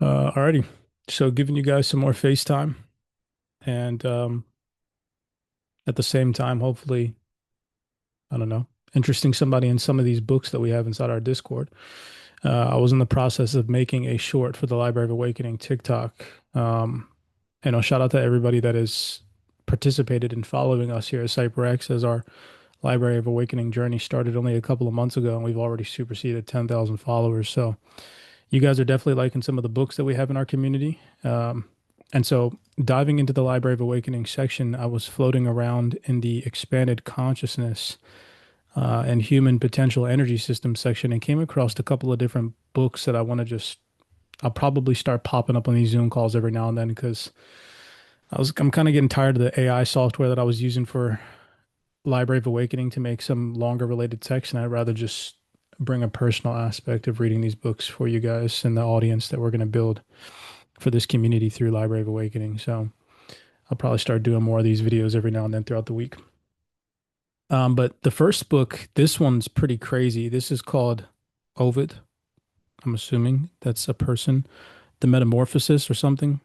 Alrighty. So giving you guys some more FaceTime and at the same time, hopefully, I don't know, interesting somebody in some of these books that we have inside our Discord. I was in the process of making a short for the Library of Awakening TikTok. Um, shout out to everybody that has participated in following us here at CyberX as our Library of Awakening journey started only a couple of months ago, and we've already superseded 10,000 followers. So you guys are definitely liking some of the books that we have in our community. And so, diving into the Library of Awakening section, I was floating around in the expanded consciousness and human potential energy system section and came across a couple of different books that I want to just. I'll probably start popping up on these Zoom calls every now and then because I'm kind of getting tired of the AI software that I was using for Library of Awakening to make some longer related text, and I'd rather just bring a personal aspect of reading these books for you guys and the audience that we're going to build for this community through Library of Awakening. So I'll probably start doing more of these videos every now and then throughout the week. But the first book, this one's pretty crazy. This is called Ovid. I'm assuming that's a person, the Metamorphosis or something.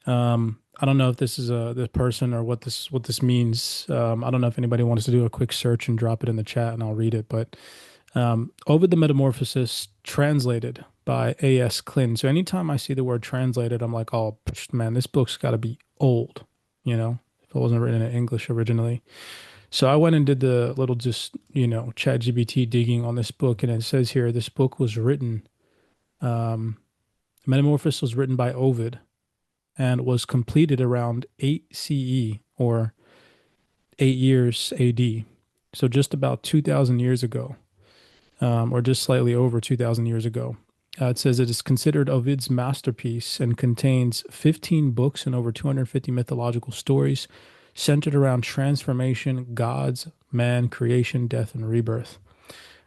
I don't know if this is this person or what this means. I don't know if anybody wants to do a quick search and drop it in the chat and I'll read it. But Ovid the Metamorphosis, translated by A.S. Klin. So anytime I see the word translated, I'm like, oh, man, this book's got to be old, if it wasn't written in English originally. So I went and did the little just, chat GBT digging on this book. And it says here, this book was written, um, Metamorphosis was written by Ovid and was completed around 8 CE or 8 years AD. So just about 2,000 years ago. Or just slightly over 2,000 years ago. It says it is considered Ovid's masterpiece and contains 15 books and over 250 mythological stories centered around transformation, gods, man, creation, death, and rebirth.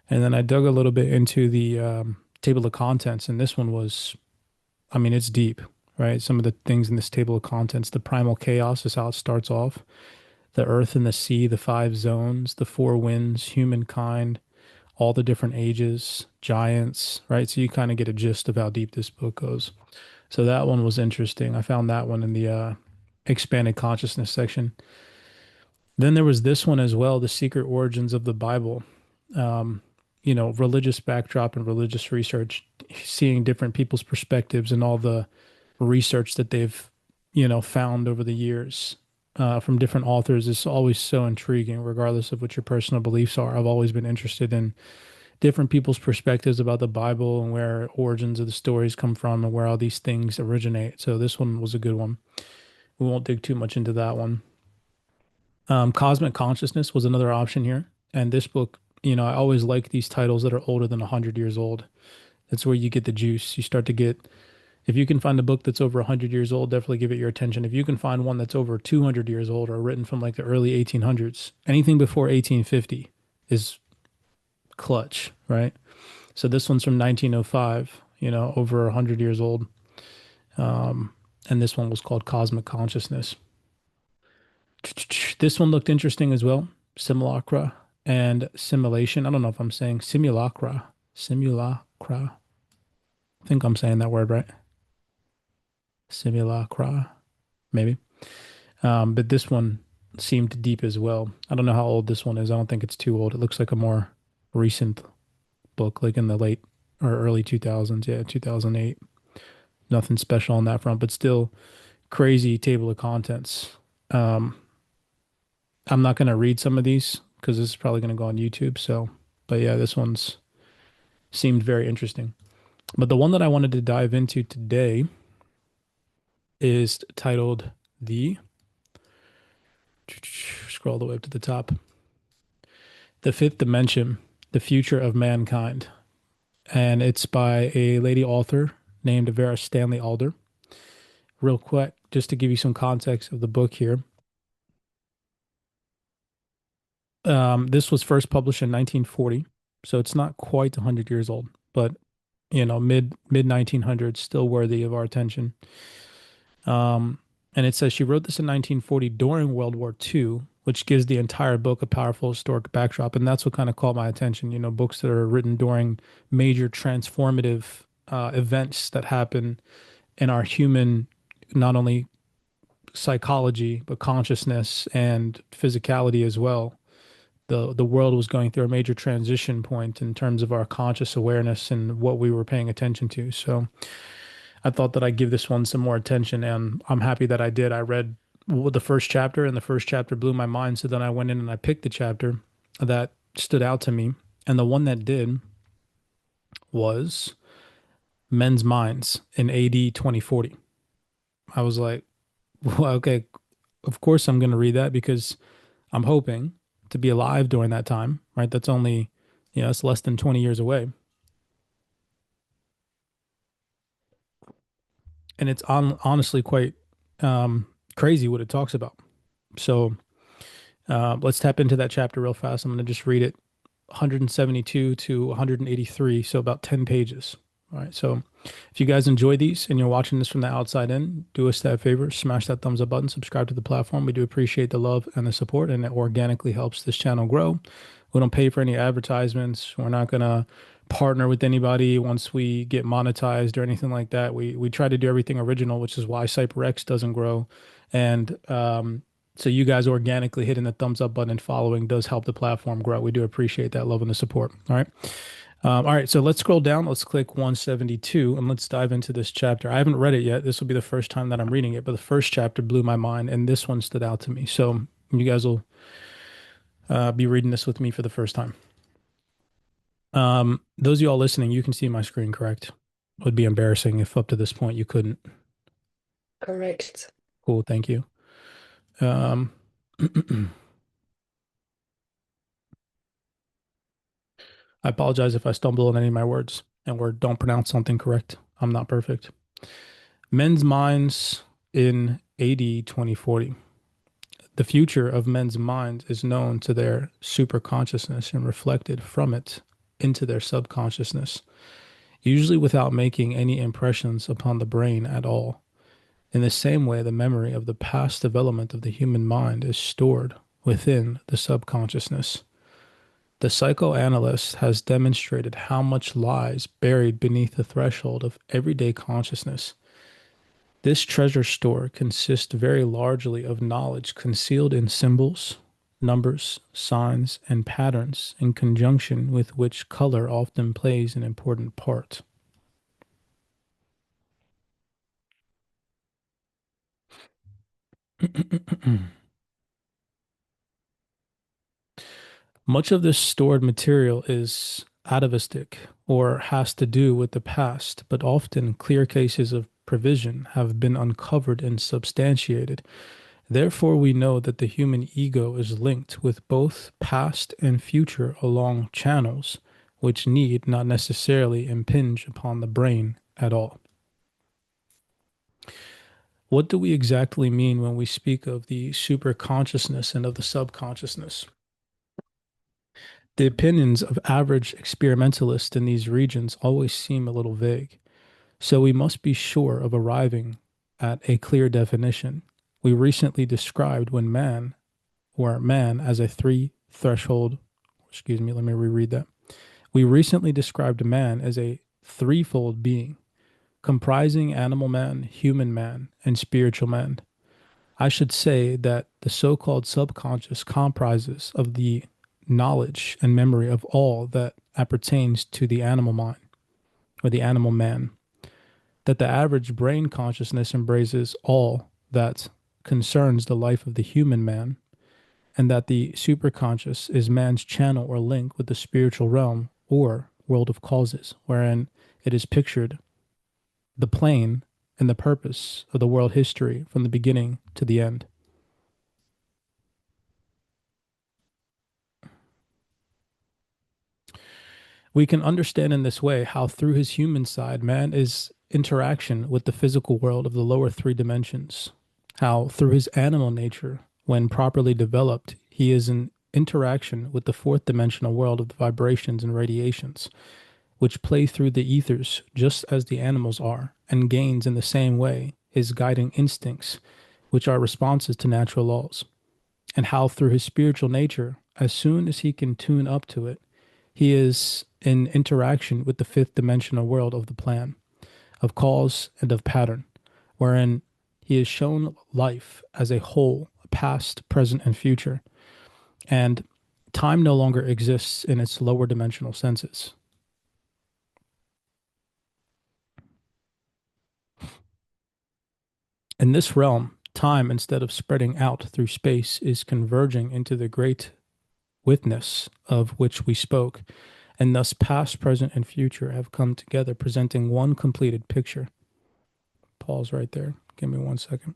And then I dug a little bit into the table of contents, and this one was, I mean, it's deep, right? Some of the things in this table of contents, the primal chaos is how it starts off. The earth and the sea, the five zones, the four winds, humankind, all the different ages, giants, right? So you kind of get a gist of how deep this book goes. So that one was interesting. I found that one in the expanded consciousness section. Then there was this one as well, The Secret Origins of the Bible. Um, Religious backdrop and religious research, seeing different people's perspectives and all the research that they've, found over the years from different authors is always so intriguing, regardless of what your personal beliefs are. I've always been interested in different people's perspectives about the Bible and where origins of the stories come from and where all these things originate. So this one was a good one. We won't dig too much into that one. Cosmic Consciousness was another option here. And this book, I always like these titles that are older than 100 years old. That's where you get the juice. You start to get, if you can find a book that's over 100 years old, definitely give it your attention. If you can find one that's over 200 years old or written from like the early 1800s, anything before 1850 is clutch, right? So this one's from 1905, over 100 years old. And this one was called Cosmic Consciousness. This one looked interesting as well. Simulacra and Simulation. I don't know if I'm saying simulacra. Simulacra. I think I'm saying that word right. Simulacra, maybe. But this one seemed deep as well. I don't know how old this one is. I don't think it's too old. It looks like a more recent book, like in the late or early 2000s. Yeah, 2008. Nothing special on that front, but still crazy table of contents. Um, I'm not going to read some of these because this is probably going to go on YouTube. So, but yeah, this one's seemed very interesting. But the one that I wanted to dive into today is titled The, scroll all the way up to the top, The Fifth Dimension, The Future of Mankind. And it's by a lady author named Vera Stanley Alder. Real quick, just to give you some context of the book here. This was first published in 1940, so it's not quite 100 years old, but mid 1900s, still worthy of our attention. Um, and it says she wrote this in 1940 during World War II, which gives the entire book a powerful historic backdrop, and that's what kind of caught my attention. Books that are written during major transformative events that happen in our human, not only psychology, but consciousness and physicality as well. The world was going through a major transition point in terms of our conscious awareness and what we were paying attention to. So I thought that I'd give this one some more attention, and I'm happy that I did. I read the first chapter, and the first chapter blew my mind. So then I went in and I picked the chapter that stood out to me, and the one that did was Men's Minds in AD 2040. I was like, well, okay, of course I'm going to read that because I'm hoping to be alive during that time, right? That's only, it's less than 20 years away. And it's honestly quite crazy what it talks about. So let's tap into that chapter real fast. I'm going to just read it 172 to 183, so about 10 pages. All right. So if you guys enjoy these and you're watching this from the outside in, do us that favor, smash that thumbs up button, subscribe to the platform. We do appreciate the love and the support, and it organically helps this channel grow. We don't pay for any advertisements. We're not going to partner with anybody once we get monetized or anything like that. We try to do everything original, which is why CyberX doesn't grow. And so you guys organically hitting the thumbs up button and following does help the platform grow. We do appreciate that love and the support. All right. All right. So let's scroll down. Let's click 172 and let's dive into this chapter. I haven't read it yet. This will be the first time that I'm reading it, but the first chapter blew my mind and this one stood out to me. So you guys will be reading this with me for the first time. Those of you all listening, you can see my screen, correct? It would be embarrassing if up to this point you couldn't. Correct. Cool. Thank you. Um, I apologize if I stumble on any of my words and don't pronounce something correct. I'm not perfect. Men's minds in AD 2040. The future of men's minds is known to their superconsciousness and reflected from it into their subconsciousness, usually without making any impressions upon the brain at all. In the same way, the memory of the past development of the human mind is stored within the subconsciousness. The psychoanalyst has demonstrated how much lies buried beneath the threshold of everyday consciousness. This treasure store consists very largely of knowledge concealed in symbols, numbers, signs, and patterns, in conjunction with which color often plays an important part. Much of this stored material is atavistic or has to do with the past, but often clear cases of provision have been uncovered and substantiated. Therefore, we know that the human ego is linked with both past and future along channels which need not necessarily impinge upon the brain at all. What do we exactly mean when we speak of the superconsciousness and of the subconsciousness? The opinions of average experimentalists in these regions always seem a little vague, so we must be sure of arriving at a clear definition. We recently described man as a three threshold, excuse me, let me reread that. We recently described man as a threefold being, comprising animal man, human man, and spiritual man. I should say that the so-called subconscious comprises of the knowledge and memory of all that appertains to the animal mind or the animal man, that the average brain consciousness embraces all that concerns the life of the human man, and that the superconscious is man's channel or link with the spiritual realm or world of causes, wherein it is pictured the plane and the purpose of the world history from the beginning to the end. We can understand in this way how, through his human side, man is interaction with the physical world of the lower three dimensions. How, through his animal nature, when properly developed, he is in interaction with the fourth dimensional world of the vibrations and radiations, which play through the ethers just as the animals are, and gains in the same way his guiding instincts, which are responses to natural laws. And how, through his spiritual nature, as soon as he can tune up to it, he is in interaction with the fifth dimensional world of the plan. of cause and of pattern, wherein he is shown life as a whole, past, present, and future, and time no longer exists in its lower dimensional senses. In this realm, time, instead of spreading out through space, is converging into the great witness of which we spoke, and thus past, present, and future have come together, presenting one completed picture. Pause right there. Give me 1 second.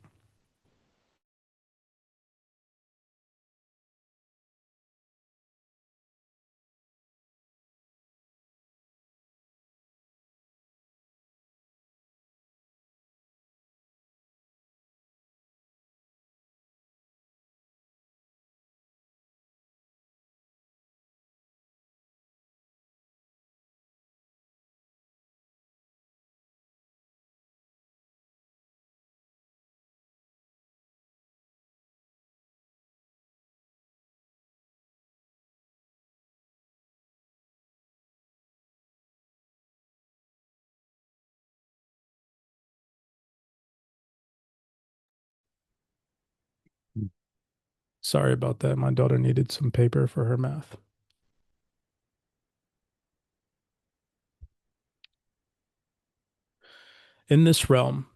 Sorry about that. My daughter needed some paper for her math. In this realm,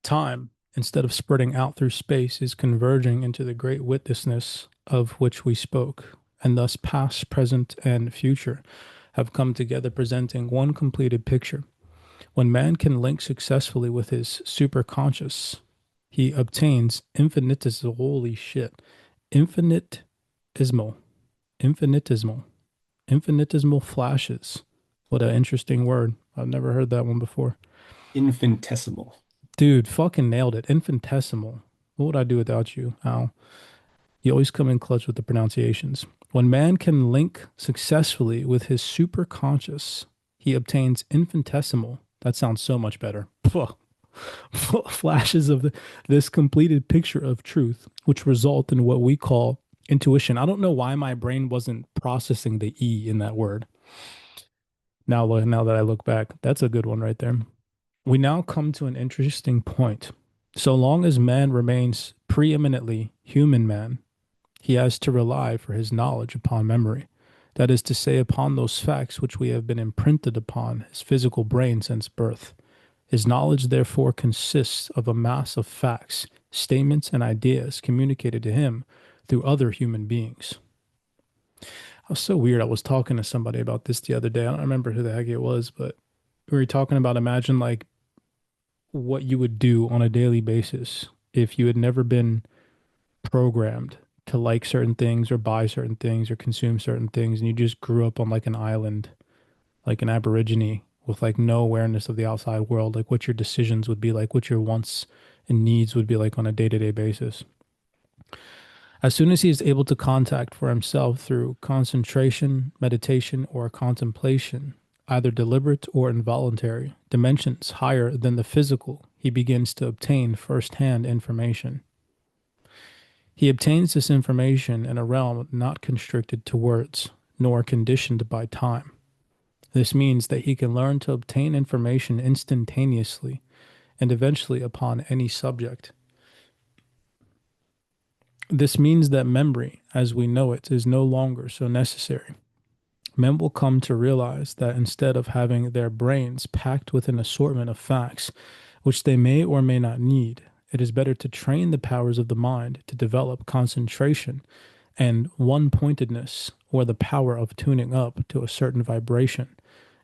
time, instead of spreading out through space, is converging into the great witnessness of which we spoke, and thus past, present, and future have come together, presenting one completed picture. When man can link successfully with his superconscious, he obtains infinitesimal, holy shit, infinitesimal, infinitesimal, infinitesimal flashes. What an interesting word. I've never heard that one before. Infinitesimal. Dude, fucking nailed it. Infinitesimal. What would I do without you, Al? You always come in clutch with the pronunciations. When man can link successfully with his superconscious, he obtains infinitesimal. That sounds so much better. Flashes of this completed picture of truth, which result in what we call intuition. I don't know why my brain wasn't processing the E in that word. Now that I look back, that's a good one right there. We now come to an interesting point. So long as man remains preeminently human man, he has to rely for his knowledge upon memory. That is to say, upon those facts which we have been imprinted upon his physical brain since birth. His knowledge, therefore, consists of a mass of facts, statements, and ideas communicated to him through other human beings. I was so weird. I was talking to somebody about this the other day. I don't remember who the heck it was, but we were talking about imagine like what you would do on a daily basis if you had never been programmed to like certain things or buy certain things or consume certain things and you just grew up on like an island, like an aborigine with like no awareness of the outside world, like what your decisions would be like, what your wants and needs would be like on a day-to-day basis. As soon as he is able to contact for himself through concentration, meditation, or contemplation, either deliberate or involuntary, dimensions higher than the physical, he begins to obtain first-hand information. He obtains this information in a realm not constricted to words, nor conditioned by time. This means that he can learn to obtain information instantaneously and eventually upon any subject. This means that memory, as we know it, is no longer so necessary. Men will come to realize that instead of having their brains packed with an assortment of facts, which they may or may not need, it is better to train the powers of the mind to develop concentration and one pointedness, or the power of tuning up to a certain vibration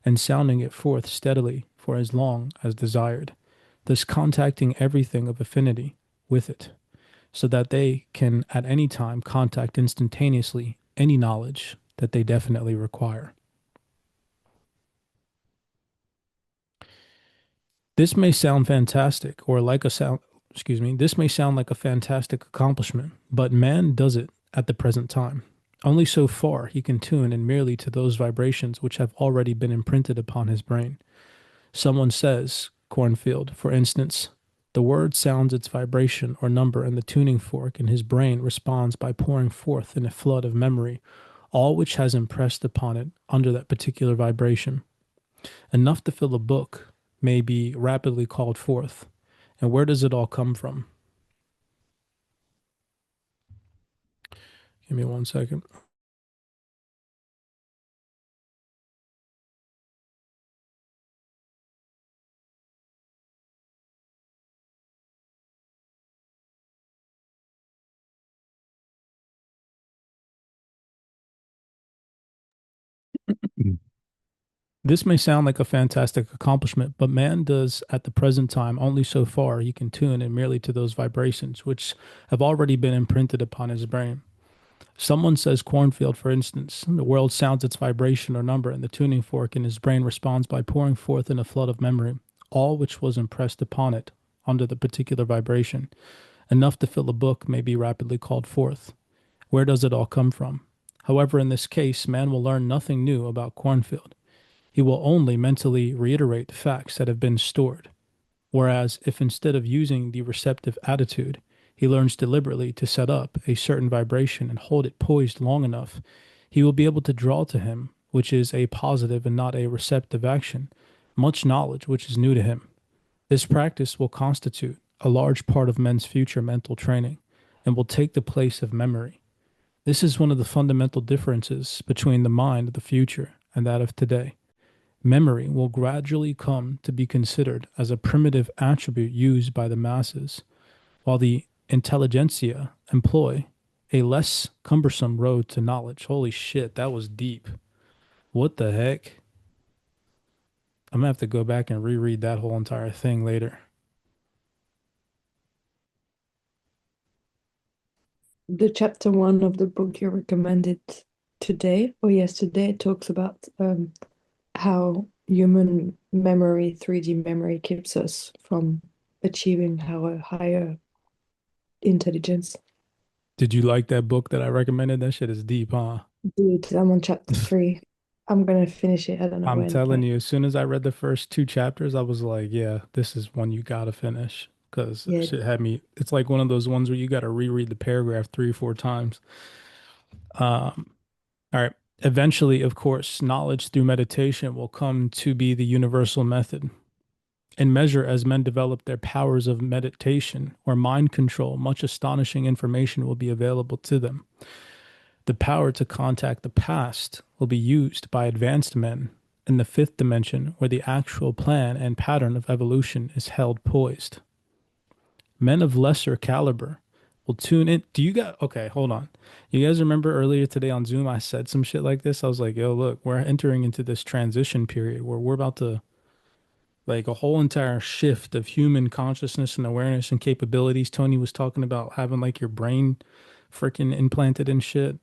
and sounding it forth steadily for as long as desired, thus contacting everything of affinity with it, so that they can at any time contact instantaneously any knowledge that they definitely require. This may sound fantastic or like a sound, excuse me, this may sound like a fantastic accomplishment, but man does it at the present time. Only so far he can tune in merely to those vibrations which have already been imprinted upon his brain. Someone says, cornfield, for instance, the word sounds its vibration or number and the tuning fork in his brain responds by pouring forth in a flood of memory all which has impressed upon it under that particular vibration. Enough to fill a book, may be rapidly called forth. And where does it all come from? Give me 1 second. This may sound like a fantastic accomplishment, but man does at the present time only so far he can tune in merely to those vibrations which have already been imprinted upon his brain. Someone says cornfield, for instance. The world sounds its vibration or number, and the tuning fork in his brain responds by pouring forth in a flood of memory all which was impressed upon it under the particular vibration. Enough to fill a book may be rapidly called forth. Where does it all come from? However, in this case, man will learn nothing new about cornfield. He will only mentally reiterate facts that have been stored. Whereas, if instead of using the receptive attitude, he learns deliberately to set up a certain vibration and hold it poised long enough, he will be able to draw to him, which is a positive and not a receptive action, much knowledge which is new to him. This practice will constitute a large part of men's future mental training and will take the place of memory. This is one of the fundamental differences between the mind of the future and that of today. Memory will gradually come to be considered as a primitive attribute used by the masses, while the intelligentsia employ a less cumbersome road to knowledge. Holy shit, that was deep. What the heck? I'm gonna have to go back and reread that whole entire thing later. The chapter one of the book you recommended today or yesterday talks about how human memory, 3D memory, keeps us from achieving our higher intelligence. Did you like that book that I recommended? That shit is deep, huh? Dude, I'm on chapter three. I'm gonna finish it. I don't know I'm when, telling but you, as soon as I read the first two chapters, I was like, yeah, this is one you gotta finish. Because yeah, shit had me, it's like one of those ones where you gotta reread the paragraph 3 or 4 times. Um, all right. Eventually, of course, knowledge through meditation will come to be the universal method. In measure as men develop their powers of meditation or mind control, much astonishing information will be available to them. The power to contact the past will be used by advanced men in the fifth dimension, where the actual plan and pattern of evolution is held poised. Men of lesser caliber will tune in. Do you guys, okay, hold on. You guys remember earlier today on Zoom, I said some shit like this? I was like, yo, look, we're entering into this transition period where we're about to, like, a whole entire shift of human consciousness and awareness and capabilities. Tony was talking about having, like, your brain freaking implanted and shit.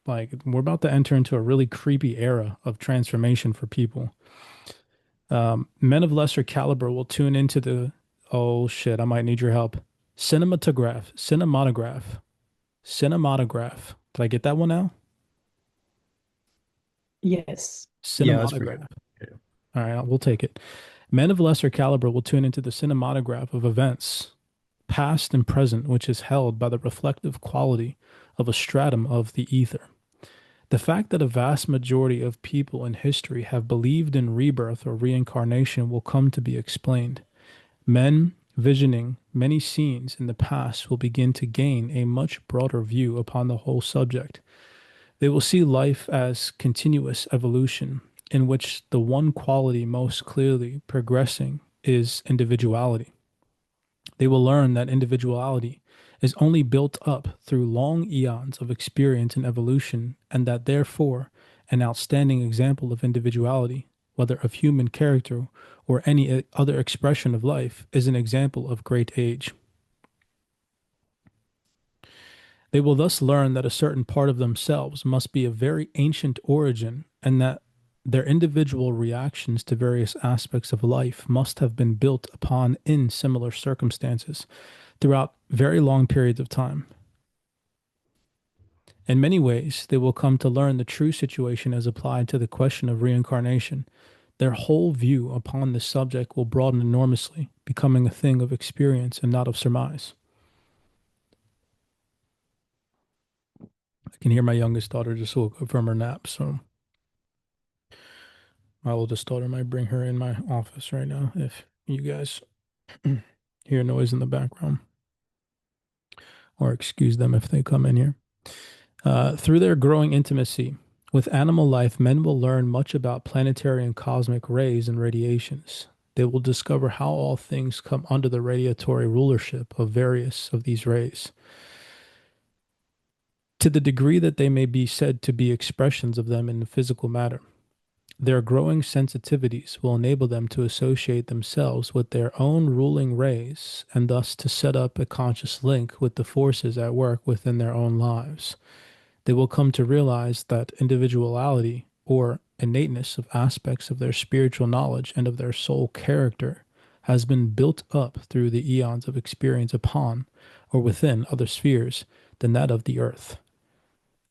Like, we're about to enter into a really creepy era of transformation for people. Men of lesser caliber will tune into the, oh shit, I might need your help. Cinematograph. Did I get that one now? yes, Yeah, that's pretty Cinematograph. good. All right, we'll take it. Men of lesser caliber will tune into the cinematograph of events, past and present, which is held by the reflective quality of a stratum of the ether. The fact that a vast majority of people in history have believed in rebirth or reincarnation will come to be explained. Men visioning many scenes in the past will begin to gain a much broader view upon the whole subject. They will see life as continuous evolution, in which the one quality most clearly progressing is individuality. They will learn that individuality is only built up through long eons of experience and evolution, and that therefore an outstanding example of individuality, whether of human character or any other expression of life, is an example of great age. They will thus learn that a certain part of themselves must be of very ancient origin, and that their individual reactions to various aspects of life must have been built upon in similar circumstances throughout very long periods of time. In many ways, they will come to learn the true situation as applied to the question of reincarnation. Their whole view upon this subject will broaden enormously, becoming a thing of experience and not of surmise. I can hear my youngest daughter just woke up from her nap, so My oldest daughter might bring her in my office right now if you guys hear noise in the background, or excuse them if they come in here. Through their growing intimacy with animal life, men will learn much about planetary and cosmic rays and radiations. They will discover how all things come under the radiatory rulership of various of these rays, to the degree that they may be said to be expressions of them in the physical matter. Their growing sensitivities will enable them to associate themselves with their own ruling rays and thus to set up a conscious link with the forces at work within their own lives. They will come to realize that individuality or innateness of aspects of their spiritual knowledge and of their soul character has been built up through the eons of experience upon or within other spheres than that of the earth,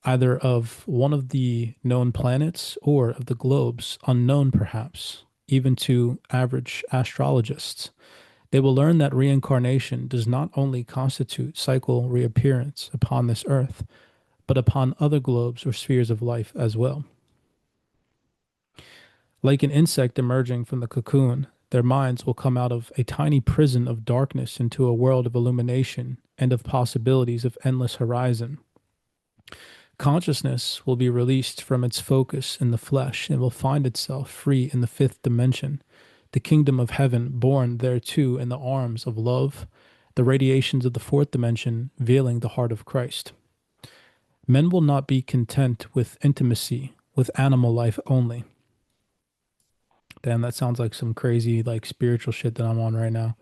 either of one of the known planets or of the globes unknown perhaps, even to average astrologists. They will learn that reincarnation does not only constitute cycle reappearance upon this earth, but upon other globes or spheres of life as well. Like an insect emerging from the cocoon, their minds will come out of a tiny prison of darkness into a world of illumination and of possibilities of endless horizon. Consciousness will be released from its focus in the flesh and will find itself free in the fifth dimension, the kingdom of heaven born thereto in the arms of love, the radiations of the fourth dimension veiling the heart of Christ. Men will not be content with intimacy with animal life only. Damn, that sounds like some crazy, like spiritual shit that I'm on right now.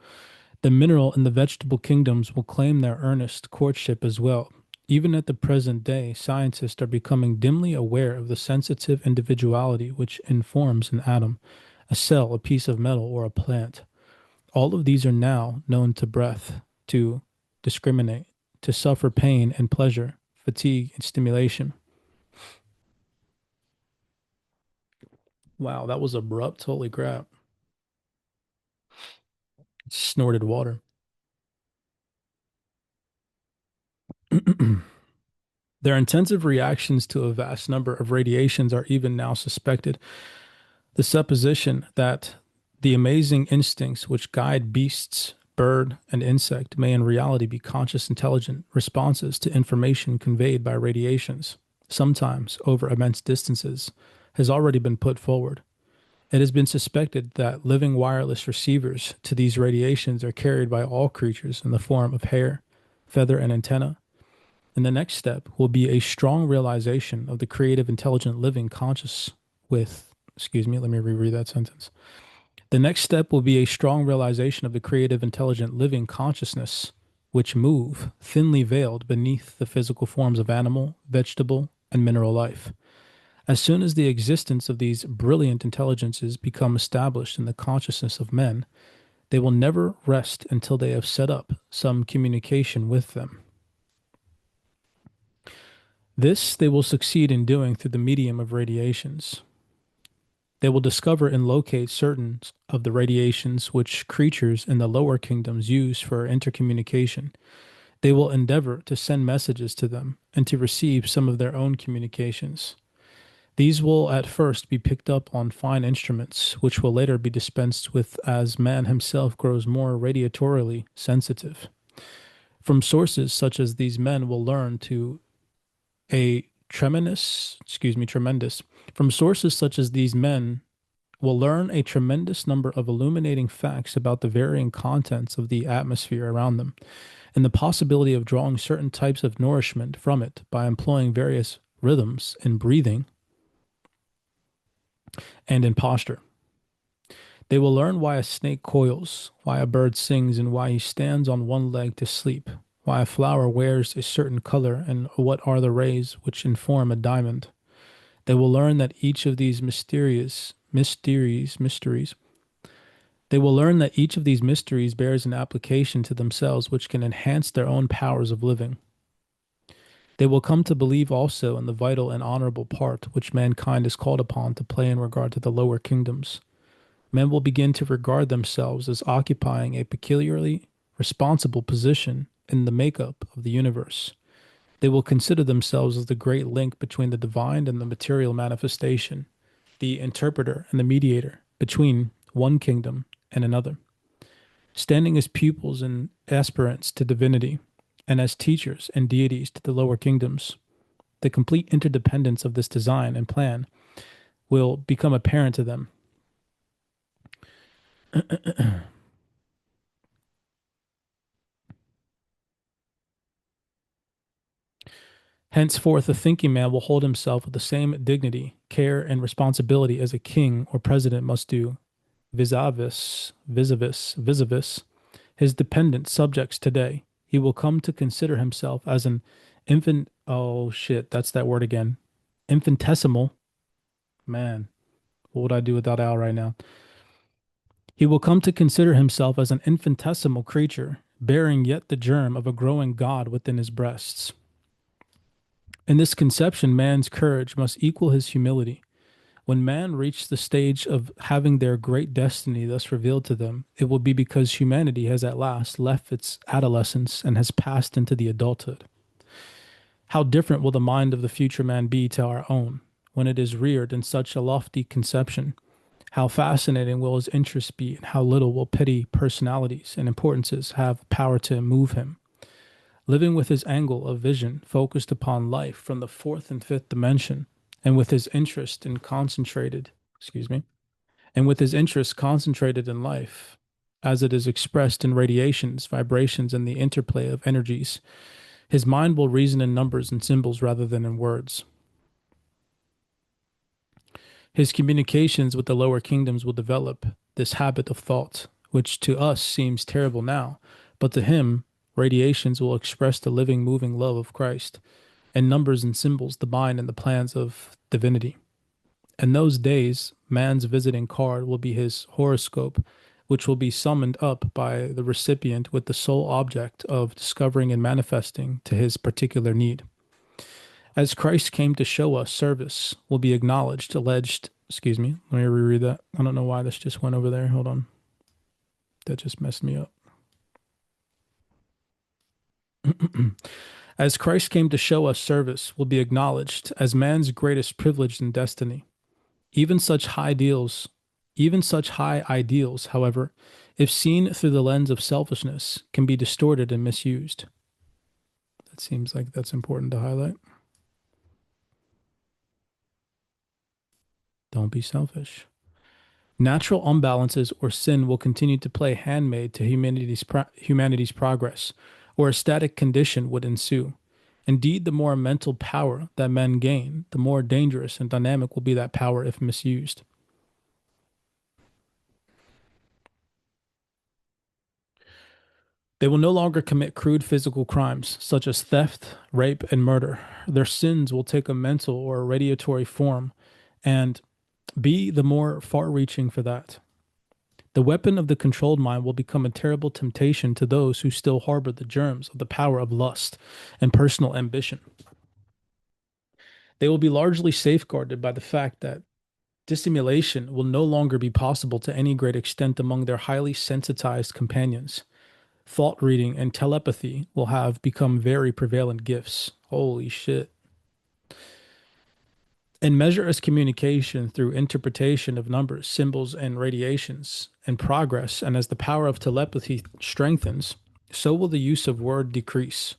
The mineral and the vegetable kingdoms will claim their earnest courtship as well. Even at the present day, scientists are becoming dimly aware of the sensitive individuality which informs an atom, a cell, a piece of metal, or a plant. All of these are now known to breath, to discriminate, to suffer pain and pleasure, fatigue and stimulation. Wow, that was abrupt. Holy crap. Snorted water. Their intensive reactions to a vast number of radiations are even now suspected. The supposition that the amazing instincts which guide beasts, bird, and insect may in reality be conscious, intelligent responses to information conveyed by radiations, sometimes over immense distances, has already been put forward. It has been suspected that living wireless receivers to these radiations are carried by all creatures in the form of hair, feather, and antenna. And the next step will be a strong realization of the creative, intelligent, living conscious with, excuse me, let me reread that sentence. The next step will be a strong realization of the creative, intelligent, living consciousness which move thinly veiled beneath the physical forms of animal, vegetable, and mineral life. As soon as the existence of these brilliant intelligences become established in the consciousness of men, they will never rest until they have set up some communication with them. This they will succeed in doing through the medium of radiations. They will discover and locate certain of the radiations which creatures in the lower kingdoms use for intercommunication. They will endeavor to send messages to them and to receive some of their own communications. These will at first be picked up on fine instruments, which will later be dispensed with as man himself grows more radiatorily sensitive. From sources such as these men will learn to tremendous. From sources such as these men will learn a tremendous number of illuminating facts about the varying contents of the atmosphere around them, and the possibility of drawing certain types of nourishment from it by employing various rhythms in breathing and in posture. They will learn why a snake coils, why a bird sings, and why he stands on one leg to sleep, why a flower wears a certain color, and what are the rays which inform a diamond. They will learn that each of these mysteries. They will learn that each of these mysteries bears an application to themselves which can enhance their own powers of living. They will come to believe also in the vital and honorable part which mankind is called upon to play in regard to the lower kingdoms. Men will begin to regard themselves as occupying a peculiarly responsible position in the makeup of the universe. They will consider themselves as the great link between the divine and the material manifestation, the interpreter and the mediator between one kingdom and another, standing as pupils and aspirants to divinity, and as teachers and deities to the lower kingdoms. The complete interdependence of this design and plan will become apparent to them. Henceforth, the thinking man will hold himself with the same dignity, care, and responsibility as a king or president must do vis-a-vis his dependent subjects today. He will come to consider himself as an infant. Oh shit, that's that word again. Infinitesimal. Man, what would I do without Al right now? He will come to consider himself as an infinitesimal creature, bearing yet the germ of a growing God within his breasts. In this conception, man's courage must equal his humility. When man reach the stage of having their great destiny thus revealed to them, it will be because humanity has at last left its adolescence and has passed into the adulthood. How different will the mind of the future man be to our own, when it is reared in such a lofty conception? How fascinating will his interests be, and how little will petty personalities and importances have power to move him? Living with his angle of vision focused upon life from the fourth and fifth dimension, and with his interest in concentrated, excuse me, and with his interest concentrated in life, as it is expressed in radiations, vibrations, and the interplay of energies, his mind will reason in numbers and symbols rather than in words. His communications with the lower kingdoms will develop this habit of thought, which to us seems terrible now, but to him, radiations will express the living, moving love of Christ, and numbers and symbols the mind and the plans of divinity. In those days, man's visiting card will be his horoscope, which will be summoned up by the recipient with the sole object of discovering and manifesting to his particular need. As Christ came to show us, service will be acknowledged, alleged. Excuse me, let me reread that. I don't know why this just went over there. Hold on. That just messed me up. As Christ came to show us, service will be acknowledged as man's greatest privilege and destiny. Even such high ideals, even such high ideals, however, if seen through the lens of selfishness, can be distorted and misused. That seems like that's important to highlight. Don't be selfish. Natural unbalances or sin will continue to play handmaid to humanity's progress, or a static condition would ensue. Indeed, the more mental power that men gain, the more dangerous and dynamic will be that power if misused. They will no longer commit crude physical crimes such as theft, rape, and murder. Their sins will take a mental or a radiatory form and be the more far reaching for that. The weapon of the controlled mind will become a terrible temptation to those who still harbor the germs of the power of lust and personal ambition. They will be largely safeguarded by the fact that dissimulation will no longer be possible to any great extent among their highly sensitized companions. Thought reading and telepathy will have become very prevalent gifts. Holy shit. And measure as communication through interpretation of numbers, symbols, and radiations and progress, and as the power of telepathy strengthens, so will the use of word decrease.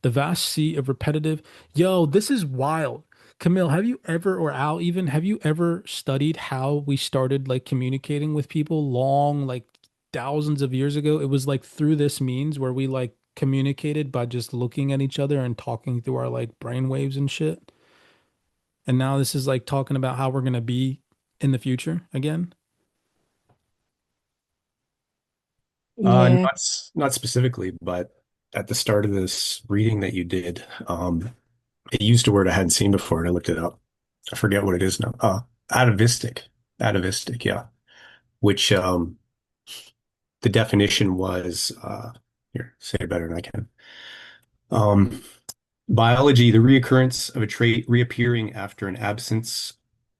The vast sea of repetitive, yo, this is wild. Camille, have you ever, or Al even, have you ever studied how we started like communicating with people long, like thousands of years ago? It was like through this means where we like communicated by just looking at each other and talking through our like brain waves and shit. And now this is like talking about how we're going to be in the future again. Yeah, Not specifically, but at the start of this reading that you did, it used a word I hadn't seen before, and I looked it up. I forget what it is now. Atavistic, atavistic, yeah. Which the definition was here, say it better than I can. Um, Biology, the reoccurrence of a trait reappearing after an absence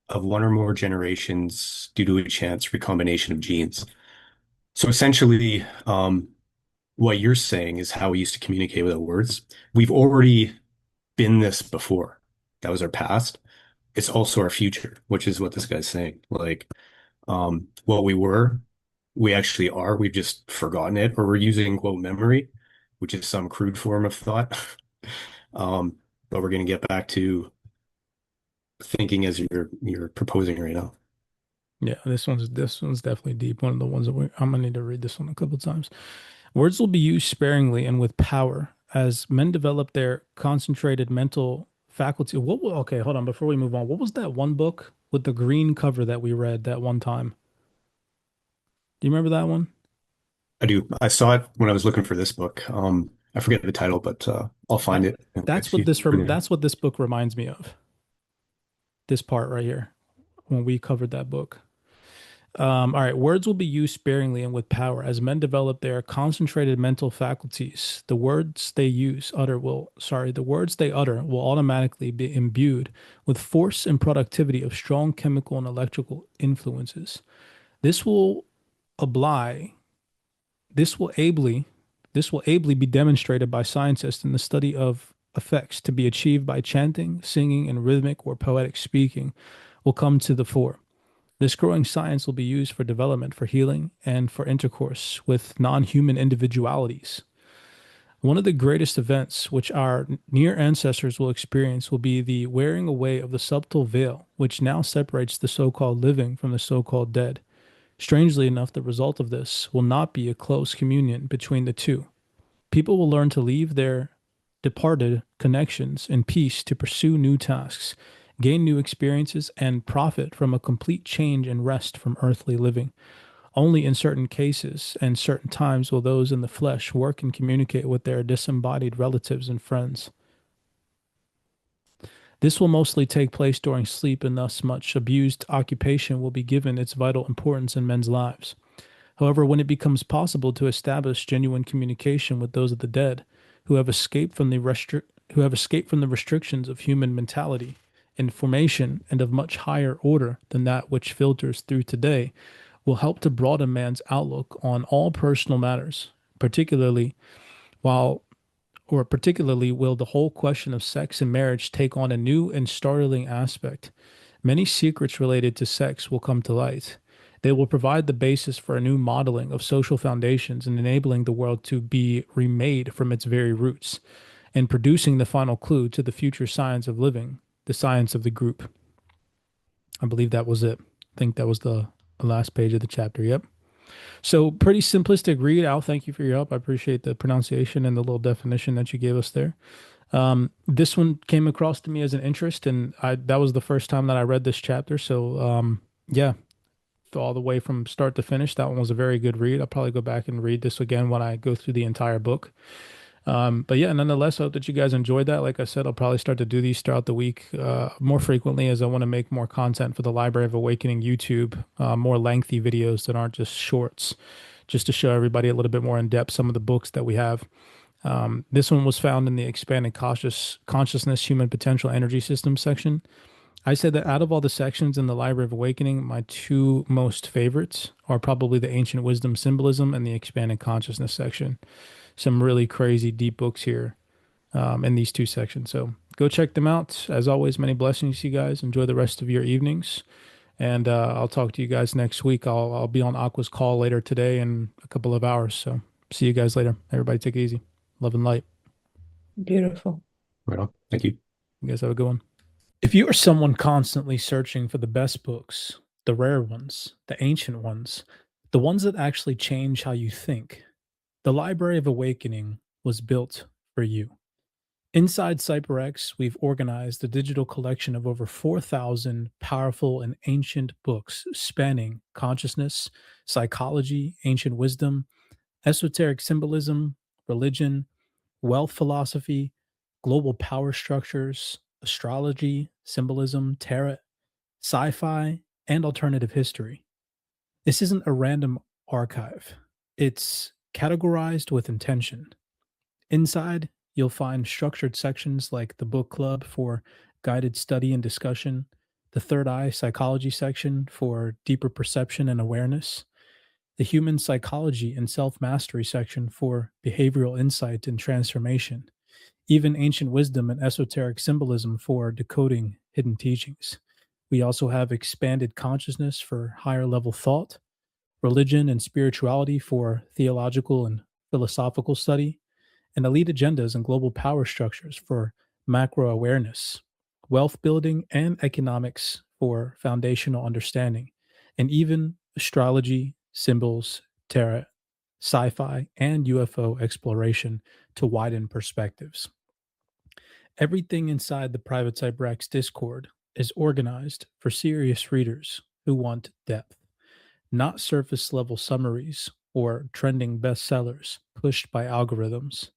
of one or more generations due to a chance recombination of genes. So essentially, what you're saying is how we used to communicate without words. We've already been this before. That was our past. it's also our future, which is what this guy's saying. Like, what we were, we actually are. We've just forgotten it, or we're using quote memory, which is some crude form of thought. But we're going to get back to thinking as you're proposing right now. Yeah, this one's definitely deep. One of the ones that I'm gonna need to read this one a couple times. Words will be used sparingly and with power as men develop their concentrated mental faculty. Okay, hold on. Before we move on, what was that one book with the green cover that we read that one time? Do you remember that one? I do. I saw it when I was looking for this book. I forget the title, but I'll find That it and get you. that's what this book reminds me of. This part right here when we covered that book. All right, words will be used sparingly and with power as men develop their concentrated mental faculties. The words they utter will automatically be imbued with force and productivity of strong chemical and electrical influences. This will ably, this will ably, this will ably be demonstrated by scientists in the study of effects to be achieved by chanting, singing, and rhythmic or poetic speaking will come to the fore. This growing science will be used for development, for healing, and for intercourse with non human individualities. One of the greatest events which our near ancestors will experience will be the wearing away of the subtle veil which now separates the so called living from the so called dead. Strangely enough, the result of this will not be a close communion between the two. People will learn to leave their departed connections in peace to pursue new tasks, gain new experiences, and profit from a complete change and rest from earthly living. Only in certain cases and certain times will those in the flesh work and communicate with their disembodied relatives and friends. This will mostly take place during sleep, and thus much abused occupation will be given its vital importance in men's lives. However, when it becomes possible to establish genuine communication with those of the dead who have escaped from the restrictions of human mentality, information, and of much higher order than that which filters through today, will help to broaden man's outlook on all personal matters, particularly while particularly will the whole question of sex and marriage take on a new and startling aspect. Many secrets related to sex will come to light. They will provide the basis for a new modeling of social foundations and enabling the world to be remade from its very roots, and producing the final clue to the future science of living, the science of the group. I believe that was it. I think that was the last page of the chapter. Yep. So pretty simplistic read. Al, thank you for your help. I appreciate the pronunciation and the little definition that you gave us there. This one came across to me as an interest, and that was the first time that I read this chapter. So yeah, all the way from start to finish, that one was a very good read. I'll probably go back and read this again when I go through the entire book. But yeah, nonetheless, I hope that you guys enjoyed that. Like I said, I'll probably start to do these throughout the week more frequently as I want to make more content for the Library of Awakening YouTube, more lengthy videos that aren't just shorts, just to show everybody a little bit more in depth some of the books that we have. This one was found in the Expanded Consciousness Human Potential Energy System section. I said that out of all the sections in the Library of Awakening, my two most favorites are probably the Ancient Wisdom Symbolism and the Expanded Consciousness section. Some really crazy deep books here in these two sections. So go check them out. As always, many blessings to you guys. Enjoy the rest of your evenings. And I'll talk to you guys next week. I'll be on Aqua's call later today in a couple of hours. So see you guys later. Everybody take it easy. Love and light. Beautiful. Right on. Thank you. You guys have a good one. If you are someone constantly searching for the best books, the rare ones, the ancient ones, the ones that actually change how you think, the Library of Awakening was built for you. Inside CyberX, we've organized a digital collection of over 4,000 powerful and ancient books spanning consciousness, psychology, ancient wisdom, esoteric symbolism, religion, wealth philosophy, global power structures, astrology, symbolism, tarot, sci fi, and alternative history. This isn't a random archive, it's categorized with intention. Inside, you'll find structured sections like the book club for guided study and discussion, the third eye psychology section for deeper perception and awareness, the human psychology and self mastery section for behavioral insight and transformation, even ancient wisdom and esoteric symbolism for decoding hidden teachings. We also have expanded consciousness for higher level thought, religion and spirituality for theological and philosophical study, and elite agendas and global power structures for macro awareness, wealth building and economics for foundational understanding, and even astrology, symbols, tarot, sci fi, and UFO exploration to widen perspectives. Everything inside the Private Cyberx Discord is organized for serious readers who want depth, not surface level summaries or trending bestsellers pushed by algorithms.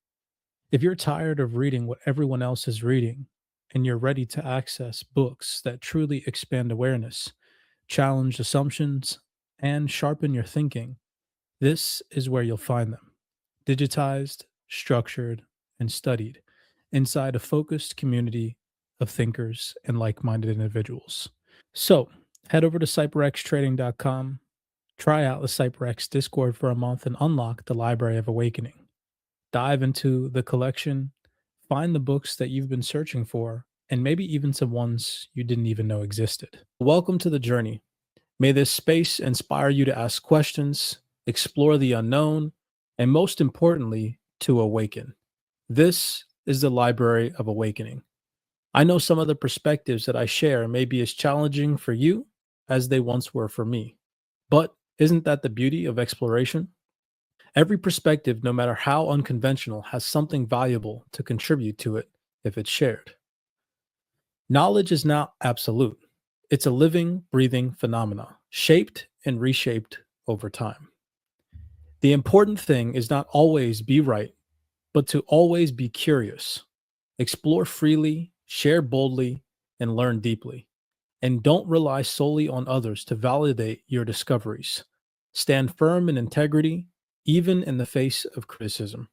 If you're tired of reading what everyone else is reading and you're ready to access books that truly expand awareness, challenge assumptions, and sharpen your thinking, this is where you'll find them. Digitized, structured, and studied inside a focused community of thinkers and like minded individuals. So head over to cyberxtrading.com, try out the CyberX Discord for a month, and unlock the Library of Awakening. Dive into the collection, find the books that you've been searching for, and maybe even some ones you didn't even know existed. Welcome to the journey. May this space inspire you to ask questions, explore the unknown, and most importantly, to awaken. This is the Library of Awakening. I know some of the perspectives that I share may be as challenging for you as they once were for me. But isn't that the beauty of exploration? Every perspective, no matter how unconventional, has something valuable to contribute to it if it's shared. Knowledge is not absolute. It's a living, breathing phenomena, shaped and reshaped over time. The important thing is not always be right, but to always be curious. Explore freely, share boldly, and learn deeply. And don't rely solely on others to validate your discoveries. Stand firm in integrity, even in the face of criticism.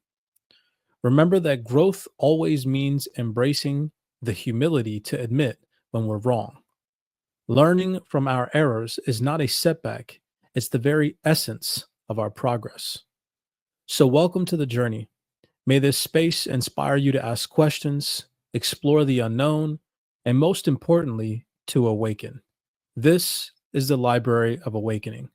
Remember that growth always means embracing the humility to admit when we're wrong. Learning from our errors is not a setback, it's the very essence of our progress. So, welcome to the journey. May this space inspire you to ask questions, explore the unknown, and most importantly, to awaken. This is the Library of Awakening.